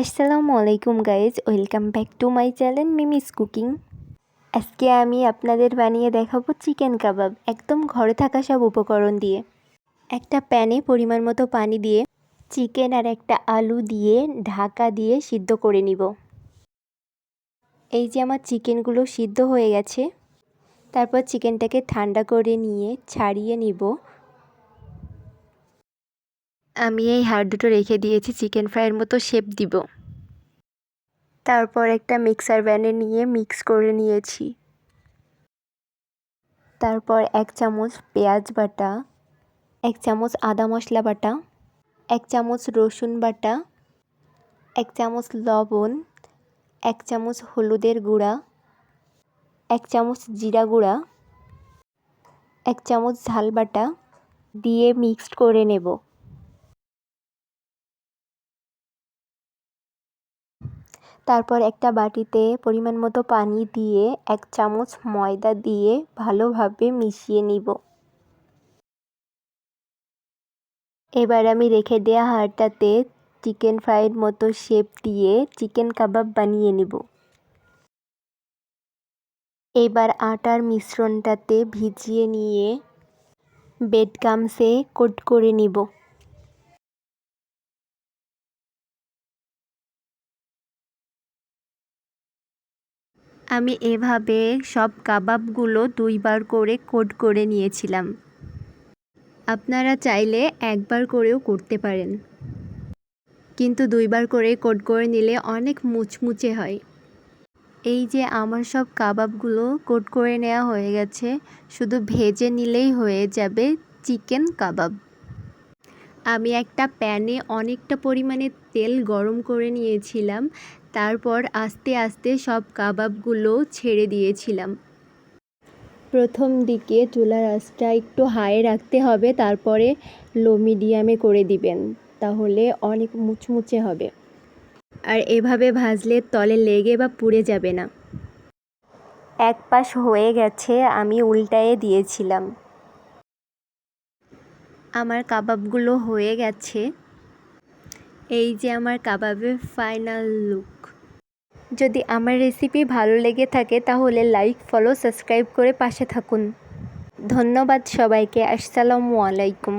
আসসালামু আলাইকুম guys, welcome back to my channel Mimi's cooking. আজকে আমি আপনাদের বানিয়ে দেখাবো চিকেন কাবাব, একদম ঘরে থাকা সব উপকরণ দিয়ে। একটা প্যানে পরিমাণ মতো পানি দিয়ে চিকেন আর একটা আলু দিয়ে ঢাকা দিয়ে সিদ্ধ করে নিব। এই যে আমার চিকেনগুলো সিদ্ধ হয়ে গেছে। তারপর চিকেনটাকে ঠান্ডা করে নিয়ে ছাড়িয়ে নিব। আমি এই হাড় দুটো রেখে দিয়েছি, চিকেন ফ্রাইয়ের মতো শেপ দিব। তারপর একটা মিক্সার ভ্যানে নিয়ে মিক্স করে নিয়েছি। তারপর 1 চামচ পেঁয়াজ বাটা, 1 চামচ আদা মশলা বাটা, 1 চামচ রসুন বাটা, 1 চামচ লবণ, 1 চামচ হলুদের গুঁড়া, 1 চামচ জিরা গুঁড়া, 1 চামচ ঝাল বাটা দিয়ে মিক্সড করে নেব। তারপর একটা বাটিতে পরিমাণ মতো পানি দিয়ে 1 চামচ ময়দা দিয়ে ভালোভাবে মিশিয়ে নিব। এবার আমি রেখে দেওয়া হাঁড়টাতে চিকেন ফ্রাইয়ের মতো শেপ দিয়ে চিকেন কাবাব বানিয়ে নেব। এবার আটার মিশ্রণটাতে ভিজিয়ে নিয়ে ব্রেড ক্রাম্বসে কোট করে নিব। আমি এভাবে সব কাবাবগুলো 2 বার করে কোট করে নিয়েছিলাম। আপনারা চাইলে 1 বার করেও করতে পারেন, কিন্তু 2 বার করে কোট করে নিলে অনেক মুচমুচে হয়। এই যে আমার সব কাবাবগুলো কোট করে নেওয়া হয়ে গেছে, শুধু ভেজে নিলেই হয়ে যাবে চিকেন কাবাব। আমি একটা প্যানে অনেকটা পরিমাণে তেল গরম করে নিয়েছিলাম। তারপর আস্তে আস্তে সব কাবাবগুলো ছেড়ে দিয়েছিলাম। প্রথম দিকে চুলার আঁচটা একটু হাই রাখতে হবে, তারপরে লো মিডিয়ামে করে দিবেন, তাহলে অনেক মুচমুচে হবে। আর এভাবে ভাজলে তলে লেগে বা পুড়ে যাবে না। এক পাশ হয়ে গেছে, আমি উল্টায়ে দিয়েছিলাম। আমার কাবাবগুলো হয়ে গেছে। এই যে আমার কাবাবের ফাইনাল লুক। যদি আমার রেসিপি ভালো লেগে থাকে তাহলে লাইক, ফলো, সাবস্ক্রাইব করে পাশে থাকুন। ধন্যবাদ সবাইকে। আসসালামু আলাইকুম।